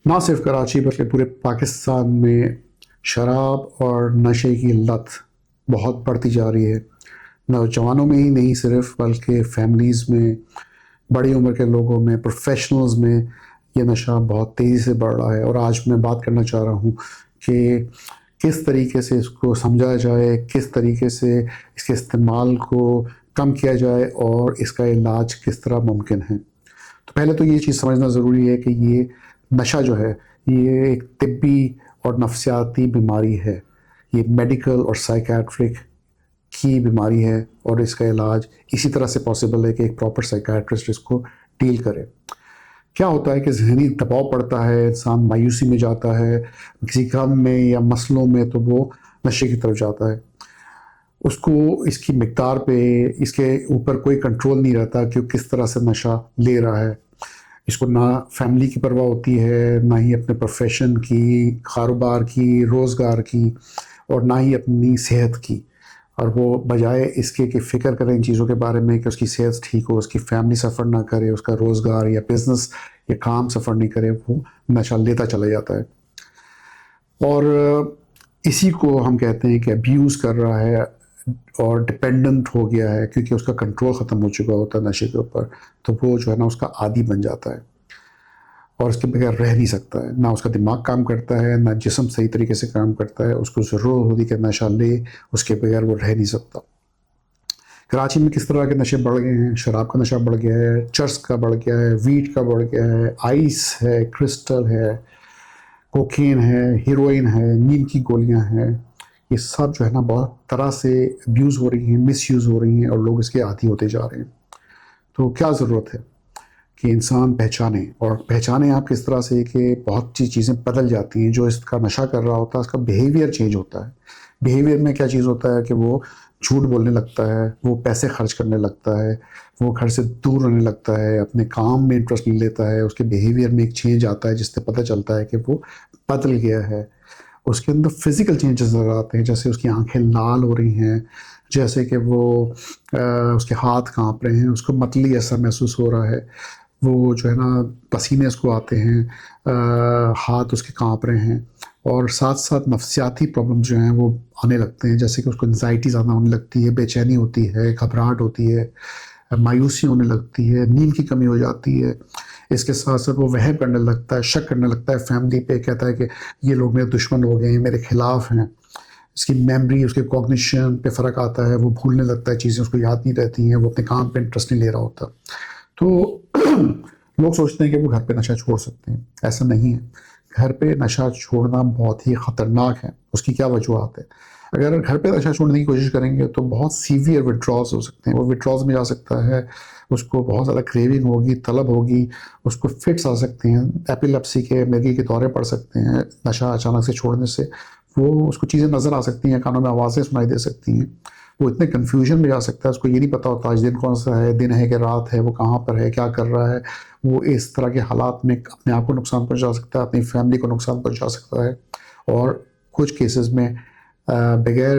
نہ صرف کراچی بلکہ پورے پاکستان میں شراب اور نشے کی لت بہت بڑھتی جا رہی ہے. نوجوانوں میں ہی نہیں صرف، بلکہ فیملیز میں، بڑی عمر کے لوگوں میں، پروفیشنلز میں یہ نشہ بہت تیزی سے بڑھ رہا ہے. اور آج میں بات کرنا چاہ رہا ہوں کہ کس طریقے سے اس کو سمجھا جائے، کس طریقے سے اس کے استعمال کو کم کیا جائے اور اس کا علاج کس طرح ممکن ہے. تو پہلے تو یہ چیز سمجھنا ضروری ہے کہ یہ نشہ جو ہے یہ ایک طبی اور نفسیاتی بیماری ہے. یہ میڈیکل اور سائیکیٹرک کی بیماری ہے اور اس کا علاج اسی طرح سے پاسبل ہے کہ ایک پراپر سائیکیٹرسٹ اس کو ڈیل کرے. کیا ہوتا ہے کہ ذہنی دباؤ پڑتا ہے، انسان مایوسی میں جاتا ہے، کسی غم میں یا مسئلوں میں تو وہ نشے کی طرف جاتا ہے. اس کو اس کی مقدار پہ، اس کے اوپر کوئی کنٹرول نہیں رہتا کہ وہ کس طرح سے نشہ لے رہا ہے. اس کو نہ فیملی کی پرواہ ہوتی ہے، نہ ہی اپنے پروفیشن کی، کاروبار کی، روزگار کی، اور نہ ہی اپنی صحت کی. اور وہ بجائے اس کے کہ فکر کریں ان چیزوں کے بارے میں کہ اس کی صحت ٹھیک ہو، اس کی فیملی سفر نہ کرے، اس کا روزگار یا بزنس یا کام سفر نہیں کرے، وہ نشہ لیتا چلا جاتا ہے. اور اسی کو ہم کہتے ہیں کہ ابیوز کر رہا ہے اور ڈپینڈنٹ ہو گیا ہے، کیونکہ اس کا کنٹرول ختم ہو چکا ہوتا ہے نشے کے اوپر. تو وہ جو ہے نا اس کا عادی بن جاتا ہے اور اس کے بغیر رہ نہیں سکتا ہے. نہ اس کا دماغ کام کرتا ہے، نہ جسم صحیح طریقے سے کام کرتا ہے. اس کو ضرورت ہوتی کہ نشہ لے، اس کے بغیر وہ رہ نہیں سکتا. کراچی میں کس طرح کے نشے بڑھ گئے ہیں؟ شراب کا نشہ بڑھ گیا ہے، چرس کا بڑھ گیا ہے، ویٹ کا بڑھ گیا ہے، آئس ہے، کرسٹل ہے، کوکین ہے، ہیروئن ہے، نیند کی گولیاں ہیں. یہ سب جو ہے نا بہت طرح سے ابیوز ہو رہی ہیں، مس یوز ہو رہی ہیں اور لوگ اس کے عادی ہوتے جا رہے ہیں. تو کیا ضرورت ہے کہ انسان پہچانے، اور پہچانے آپ کس طرح سے کہ بہت سی چیزیں بدل جاتی ہیں. جو اس کا نشہ کر رہا ہوتا ہے اس کا بیہیویئر چینج ہوتا ہے. بیہیویئر میں کیا چیز ہوتا ہے کہ وہ جھوٹ بولنے لگتا ہے، وہ پیسے خرچ کرنے لگتا ہے، وہ گھر سے دور رہنے لگتا ہے، اپنے کام میں انٹرسٹ نہیں لیتا ہے. اس کے بیہیویئر میں ایک چینج آتا ہے جس سے پتہ چلتا ہے کہ وہ بدل گیا ہے. اس کے اندر فزیکل چینجز نظر آتے ہیں، جیسے اس کی آنکھیں لال ہو رہی ہیں، جیسے کہ وہ اس کے ہاتھ کانپ رہے ہیں، اس کو متلی ایسا محسوس ہو رہا ہے، وہ جو ہے نا پسینے اس کو آتے ہیں، ہاتھ اس کے کانپ رہے ہیں. اور ساتھ ساتھ نفسیاتی پرابلم جو ہیں وہ آنے لگتے ہیں، جیسے کہ اس کو انزائٹی زیادہ ہونے لگتی ہے، بے چینی ہوتی ہے، گھبراہٹ ہوتی ہے، مایوسی ہونے لگتی ہے، نیند کی کمی ہو جاتی ہے. اس کے ساتھ ساتھ وہ وہم کرنے لگتا ہے، شک کرنے لگتا ہے فیملی پہ، کہتا ہے کہ یہ لوگ میرے دشمن ہو گئے ہیں، میرے خلاف ہیں. اس کی میموری، اس کے کوگنیشن پہ فرق آتا ہے، وہ بھولنے لگتا ہے چیزیں، اس کو یاد نہیں رہتی ہیں، وہ اپنے کام پہ انٹرسٹ نہیں لے رہا ہوتا. تو لوگ سوچتے ہیں کہ وہ گھر پہ نشہ چھوڑ سکتے ہیں. ایسا نہیں ہے. گھر پہ نشہ چھوڑنا بہت ہی خطرناک ہے. اس کی کیا وجوہات ہیں؟ اگر گھر پہ نشہ چھوڑنے کی کوشش کریں گے تو بہت سیویئر وڈرالز ہو سکتے ہیں. وہ وڈرالز میں جا سکتا ہے، اس کو بہت زیادہ کریونگ ہوگی، طلب ہوگی، اس کو فٹس آ سکتے ہیں، ایپیلیپسی کے، مرگی کے دورے پڑ سکتے ہیں نشہ اچانک سے چھوڑنے سے. وہ اس کو چیزیں نظر آ سکتی ہیں، کانوں میں آوازیں سنائی دے سکتی ہیں. وہ اتنے کنفیوژن میں جا سکتا ہے، اس کو یہ نہیں پتا ہوتا آج دن کون سا ہے، دن ہے کہ رات ہے، وہ کہاں پر ہے، کیا کر رہا ہے. وہ اس طرح کے حالات میں اپنے آپ کو نقصان پہنچا سکتا ہے، اپنی فیملی کو نقصان پہنچا سکتا ہے. اور کچھ کیسز میں بغیر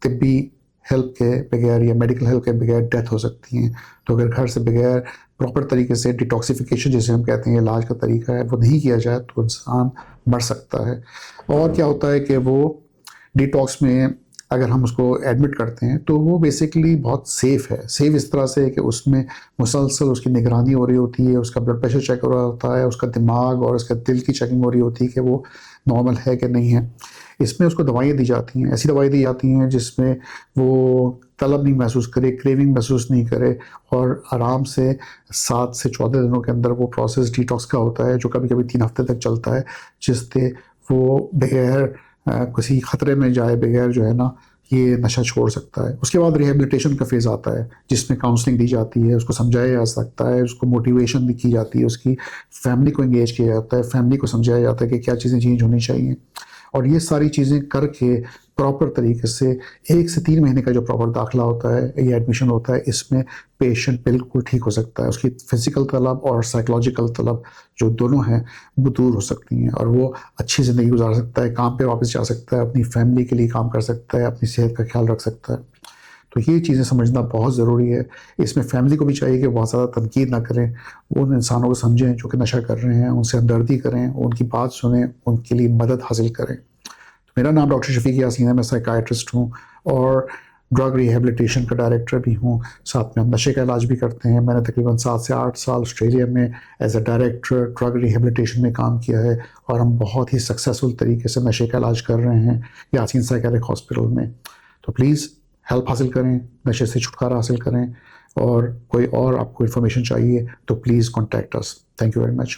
طبی ہیلپ کے، بغیر یا میڈیکل ہیلپ کے بغیر ڈیتھ ہو سکتی ہیں. تو اگر گھر سے بغیر پراپر طریقے سے ڈیٹاکسیفیکیشن جسے ہم کہتے ہیں علاج کا طریقہ ہے وہ نہیں کیا جائے تو انسان مر سکتا ہے. اور کیا ہوتا ہے کہ وہ ڈیٹاکس میں اگر ہم اس کو ایڈمٹ کرتے ہیں تو وہ بیسیکلی بہت سیف ہے. سیف اس طرح سے کہ اس میں مسلسل اس کی نگرانی ہو رہی ہوتی ہے، اس کا بلڈ پریشر چیک ہو رہا ہوتا ہے، اس کا دماغ اور اس کا دل کی چیکنگ ہو رہی ہوتی ہے کہ وہ نارمل ہے کہ نہیں ہے. اس میں اس کو دوائیں دی جاتی ہیں، ایسی دوائیں دی جاتی ہیں جس میں وہ طلب نہیں محسوس کرے، کریونگ محسوس نہیں کرے، اور آرام سے 7 سے 14 دنوں کے اندر وہ پروسیس ڈیٹاکس کا ہوتا ہے جو کبھی کبھی 3 ہفتے تک چلتا ہے، جس سے وہ بغیر کسی خطرے میں جائے بغیر جو ہے نا یہ نشہ چھوڑ سکتا ہے. اس کے بعد ریہیبلیٹیشن کا فیز آتا ہے جس میں کاؤنسلنگ دی جاتی ہے، اس کو سمجھایا جا سکتا ہے، اس کو موٹیویشن کی جاتی ہے، اس کی فیملی کو انگیج کیا جاتا ہے، فیملی کو سمجھایا جاتا ہے کہ کیا چیزیں چینج ہونی چاہیے. اور یہ ساری چیزیں کر کے پراپر طریقے سے 1 سے 3 مہینے کا جو پراپر داخلہ ہوتا ہے یا ایڈمیشن ہوتا ہے، اس میں پیشنٹ بالکل ٹھیک ہو سکتا ہے. اس کی فزیکل طلب اور سائیکولوجیکل طلب جو دونوں ہیں وہ دور ہو سکتی ہیں، اور وہ اچھی زندگی گزار سکتا ہے، کام پہ واپس جا سکتا ہے، اپنی فیملی کے لیے کام کر سکتا ہے، اپنی صحت کا خیال رکھ سکتا ہے. تو یہ چیزیں سمجھنا بہت ضروری ہے. اس میں فیملی کو بھی چاہیے کہ بہت زیادہ تنقید نہ کریں, ان انسانوں کو سمجھیں جو کہ نشہ کر رہے ہیں, ان سے ہمدردی کریں, ان کی بات سنیں, ان کے لیے مدد حاصل کریں. میرا نام ڈاکٹر شفیق یاسین ہے, میں سائیکائٹرسٹ ہوں اور ڈرگ ریہیبلیٹیشن کا ڈائریکٹر بھی ہوں. ساتھ میں ہم نشے کا علاج بھی کرتے ہیں. میں نے تقریباً 7 سے 8 سال آسٹریلیا میں as a director drug rehabilitation میں کام کیا ہے, اور ہم بہت ہی سکسیزفل طریقے سے نشے کا علاج کر رہے ہیں یاسین سائیکیٹرک ہاسپٹل میں. تو پلیز ہیلپ حاصل کریں, نشے سے چھٹکارا حاصل کریں, اور کوئی اور آپ کو انفارمیشن چاہیے تو please contact us. Thank you very much.